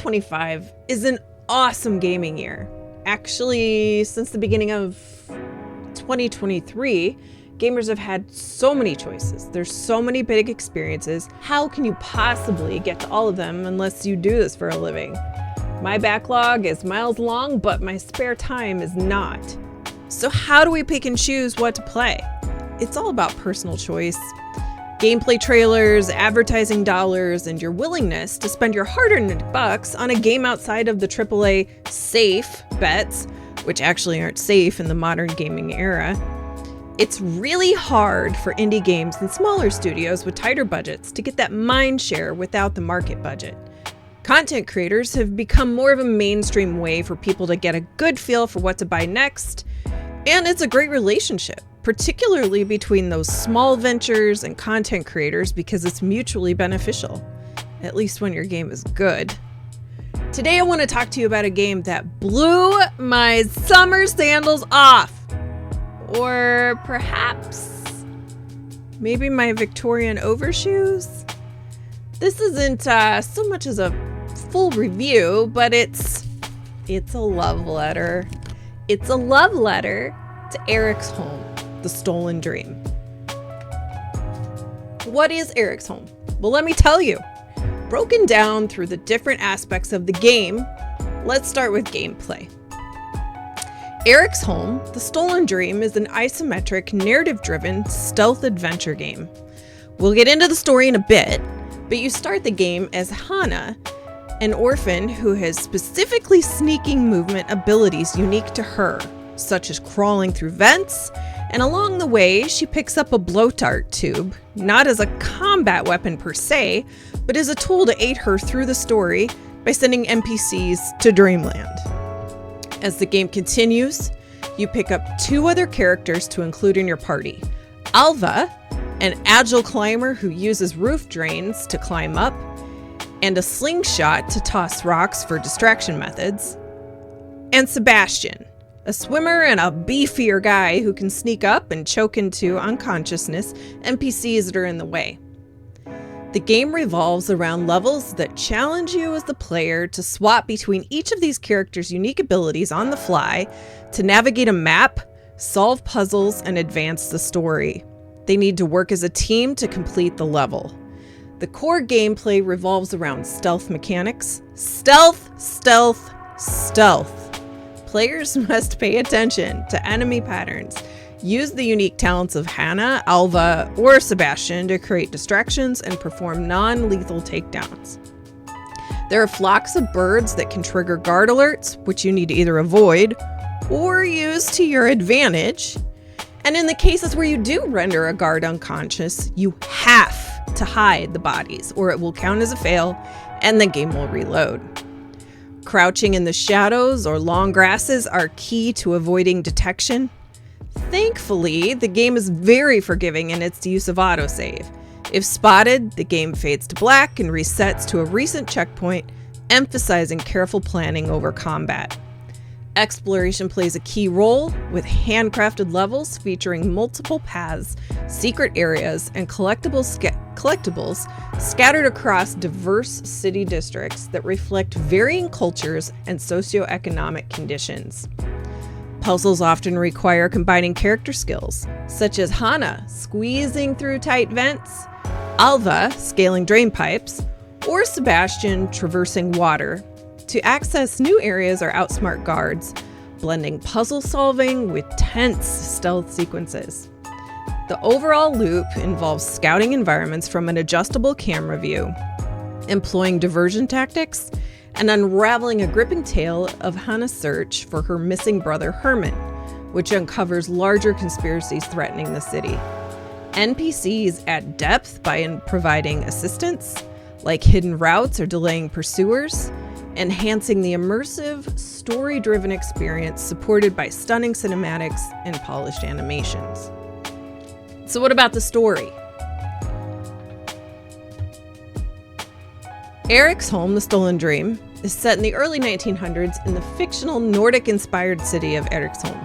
2025 is an awesome gaming year. Actually, since the beginning of 2023, gamers have had so many choices. There's so many big experiences. How can you possibly get to all of them unless you do this for a living? My backlog is miles long, but my spare time is not. So how do we pick and choose what to play? It's all about personal choice. Gameplay trailers, advertising dollars, and your willingness to spend your hard-earned bucks on a game outside of the AAA safe bets, which actually aren't safe in the modern gaming era. It's really hard for indie games and smaller studios with tighter budgets to get that mind share without the market budget. Content creators have become more of a mainstream way for people to get a good feel for what to buy next, and it's a great relationship, particularly between those small ventures and content creators, because it's mutually beneficial, at least when your game is good. Today I want to talk to you about a game that blew my summer sandals off. Or perhaps maybe my Victorian overshoes? This isn't so much as a full review, but it's a love letter. It's a love letter to Eriksholm, the Stolen Dream. What is Eriksholm? Well, let me tell you. Broken down through the different aspects of the game, let's start with gameplay. Eriksholm, the Stolen Dream is an isometric, narrative-driven stealth adventure game. We'll get into the story in a bit, but you start the game as Hannah, an orphan who has specifically sneaking movement abilities unique to her, such as crawling through vents, and along the way, she picks up a blowdart tube, not as a combat weapon per se, but as a tool to aid her through the story by sending NPCs to Dreamland. As the game continues, you pick up 2 other characters to include in your party. Alva, an agile climber who uses roof drains to climb up, and a slingshot to toss rocks for distraction methods. And Sebastian, a swimmer and a beefier guy who can sneak up and choke into unconsciousness NPCs that are in the way. The game revolves around levels that challenge you as the player to swap between each of these characters' unique abilities on the fly to navigate a map, solve puzzles, and advance the story. They need to work as a team to complete the level. The core gameplay revolves around stealth mechanics. Stealth, stealth, stealth. Players must pay attention to enemy patterns. Use the unique talents of Hannah, Alva, or Sebastian to create distractions and perform non-lethal takedowns. There are flocks of birds that can trigger guard alerts, which you need to either avoid or use to your advantage. And in the cases where you do render a guard unconscious, you have to hide the bodies or it will count as a fail and the game will reload. Crouching in the shadows or long grasses are key to avoiding detection. Thankfully, the game is very forgiving in its use of autosave. If spotted, the game fades to black and resets to a recent checkpoint, emphasizing careful planning over combat. Exploration plays a key role, with handcrafted levels featuring multiple paths, secret areas, and collectibles scattered across diverse city districts that reflect varying cultures and socioeconomic conditions. Puzzles often require combining character skills, such as Hannah squeezing through tight vents, Alva scaling drain pipes, or Sebastian traversing water to access new areas or outsmart guards, blending puzzle solving with tense stealth sequences. The overall loop involves scouting environments from an adjustable camera view, employing diversion tactics, and unraveling a gripping tale of Hannah's search for her missing brother Herman, which uncovers larger conspiracies threatening the city. NPCs add depth by providing assistance, like hidden routes or delaying pursuers, enhancing the immersive, story-driven experience supported by stunning cinematics and polished animations. So what about the story? Eriksholm, the Stolen Dream, is set in the early 1900s in the fictional Nordic-inspired city of Eriksholm.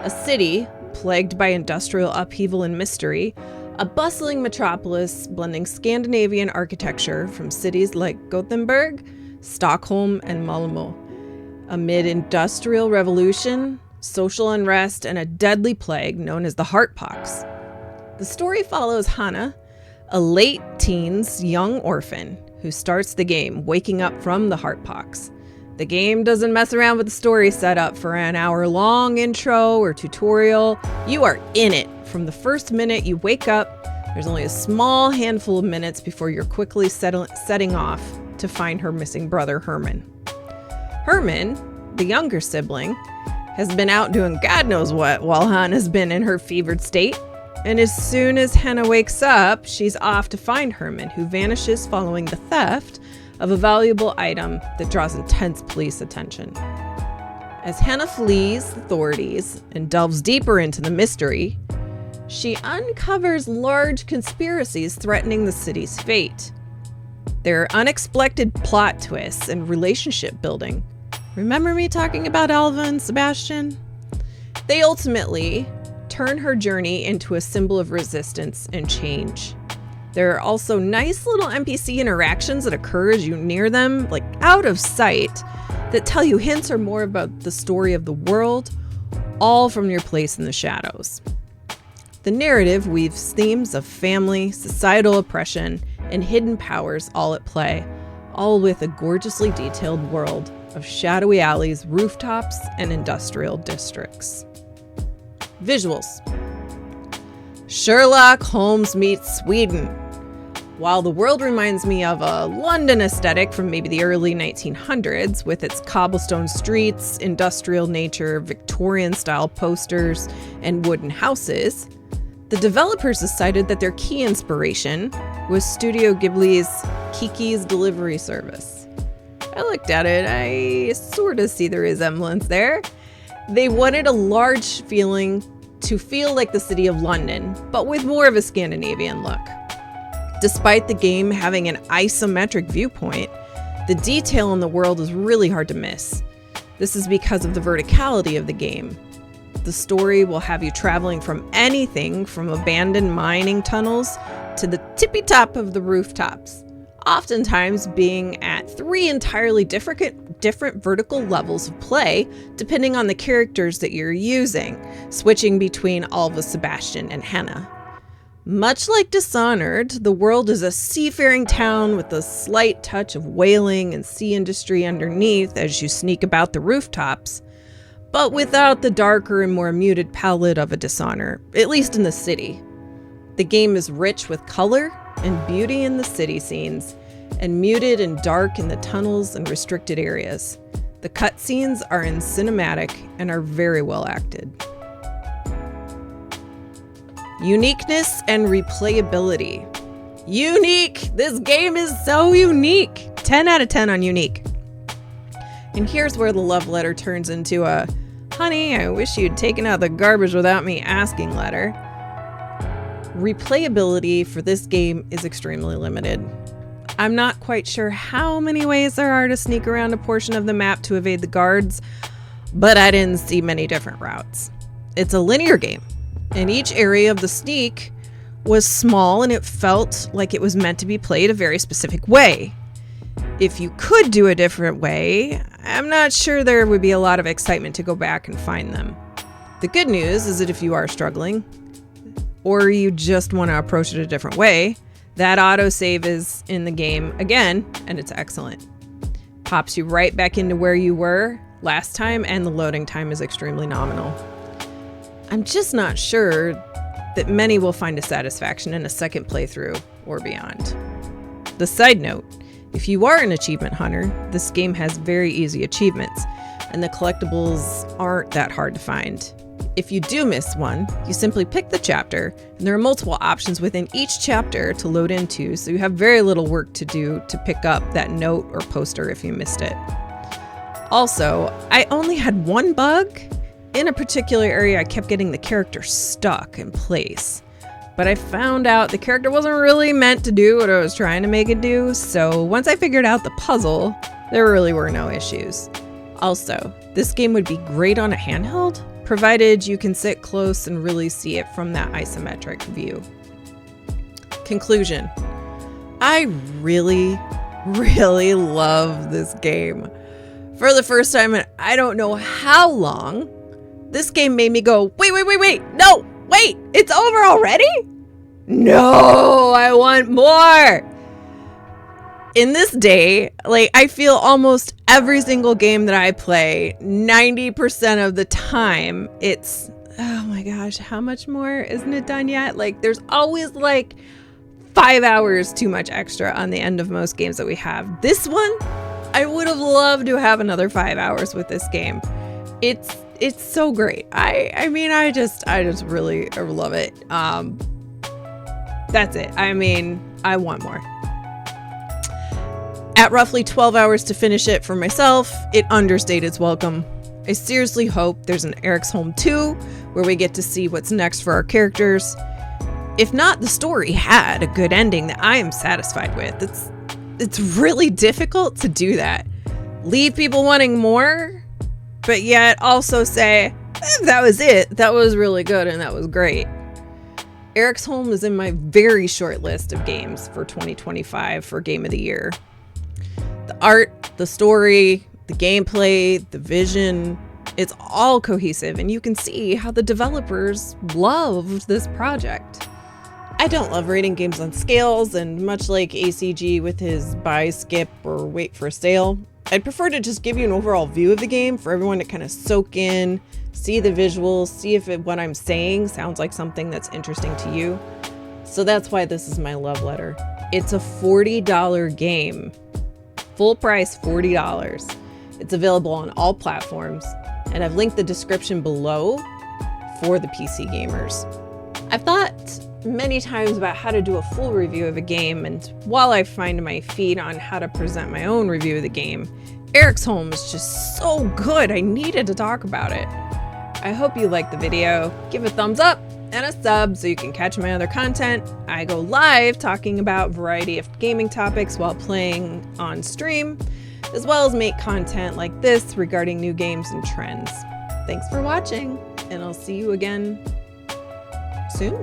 A city plagued by industrial upheaval and mystery, a bustling metropolis blending Scandinavian architecture from cities like Gothenburg, Stockholm and Malmö, amid industrial revolution, social unrest, and a deadly plague known as the heartpox. The story follows Hannah, a late teens young orphan who starts the game waking up from the heartpox. The game doesn't mess around with the story setup for an hour-long intro or tutorial. You are in it from the first minute you wake up. There's only a small handful of minutes before you're quickly setting off to find her missing brother, Herman. Herman, the younger sibling, has been out doing God knows what while Hannah's been in her fevered state. And as soon as Hannah wakes up, she's off to find Herman, who vanishes following the theft of a valuable item that draws intense police attention. As Hannah flees authorities and delves deeper into the mystery, she uncovers large conspiracies threatening the city's fate. There are unexpected plot twists and relationship building. Remember me talking about Alva and Sebastian? They ultimately turn her journey into a symbol of resistance and change. There are also nice little NPC interactions that occur as you near them, like out of sight, that tell you hints or more about the story of the world, all from your place in the shadows. The narrative weaves themes of family, societal oppression, and hidden powers all at play, all with a gorgeously detailed world of shadowy alleys, rooftops, and industrial districts. Visuals. Sherlock Holmes meets Sweden. While the world reminds me of a London aesthetic from maybe the early 1900s with its cobblestone streets, industrial nature, Victorian-style posters, and wooden houses, the developers decided that their key inspiration was Studio Ghibli's Kiki's Delivery Service. I looked at it, I sort of see the resemblance there. They wanted a large feeling to feel like the city of London, but with more of a Scandinavian look. Despite the game having an isometric viewpoint, the detail in the world is really hard to miss. This is because of the verticality of the game. The story will have you traveling from anything from abandoned mining tunnels to the tippy top of the rooftops, oftentimes being at 3 entirely different vertical levels of play, depending on the characters that you're using, switching between Alva, Sebastian, and Hannah. Much like Dishonored, the world is a seafaring town with a slight touch of whaling and sea industry underneath as you sneak about the rooftops, but without the darker and more muted palette of a Dishonored, at least in the city. The game is rich with color and beauty in the city scenes, and muted and dark in the tunnels and restricted areas. The cutscenes are in cinematic and are very well acted. Uniqueness and replayability. Unique! This game is so unique! 10 out of 10 on unique. And here's where the love letter turns into a, honey, I wish you'd taken out the garbage without me asking letter. Replayability for this game is extremely limited. I'm not quite sure how many ways there are to sneak around a portion of the map to evade the guards, but I didn't see many different routes. It's a linear game, and each area of the sneak was small and it felt like it was meant to be played a very specific way. If you could do a different way, I'm not sure there would be a lot of excitement to go back and find them. The good news is that if you are struggling, or you just want to approach it a different way, that autosave is in the game again, and it's excellent. Pops you right back into where you were last time, and the loading time is extremely nominal. I'm just not sure that many will find a satisfaction in a second playthrough or beyond. The side note, if you are an achievement hunter, this game has very easy achievements, and the collectibles aren't that hard to find. If you do miss one, you simply pick the chapter, and there are multiple options within each chapter to load into, so you have very little work to do to pick up that note or poster if you missed it. Also, I only had one bug. In a particular area, I kept getting the character stuck in place, but I found out the character wasn't really meant to do what I was trying to make it do, so once I figured out the puzzle, there really were no issues. Also, this game would be great on a handheld, provided you can sit close and really see it from that isometric view. Conclusion. I really, really love this game. For the first time in I don't know how long, this game made me go, wait, no, wait, it's over already? No, I want more. In this day, like, I feel almost every single game that I play, 90% of the time, it's, oh my gosh, how much more? Isn't it done yet? Like, there's always like 5 hours too much extra on the end of most games that we have. This one, I would have loved to have another 5 hours with this game. It's so great. I just really love it. That's it. I mean, I want more. At roughly 12 hours to finish it for myself, it understayed its welcome. I seriously hope there's an Eriksholm 2 where we get to see what's next for our characters. If not, the story had a good ending that I am satisfied with. It's really difficult to do that. Leave people wanting more, but yet also say, that was it. That was really good and that was great. Eriksholm is in my very short list of games for 2025 for Game of the Year. The art, the story, the gameplay, the vision, it's all cohesive, and you can see how the developers loved this project. I don't love rating games on scales, and much like ACG with his buy, skip, or wait for a sale, I'd prefer to just give you an overall view of the game for everyone to kind of soak in, see the visuals, see if what I'm saying sounds like something that's interesting to you. So that's why this is my love letter. It's a $40 game. Full price, $40. It's available on all platforms, and I've linked the description below for the PC gamers. I've thought many times about how to do a full review of a game, and while I find my feet on how to present my own review of the game, Eriksholm is just so good, I needed to talk about it. I hope you liked the video. Give a thumbs up and a sub so you can catch my other content. I go live talking about a variety of gaming topics while playing on stream, as well as make content like this regarding new games and trends. Thanks for watching, and I'll see you again soon.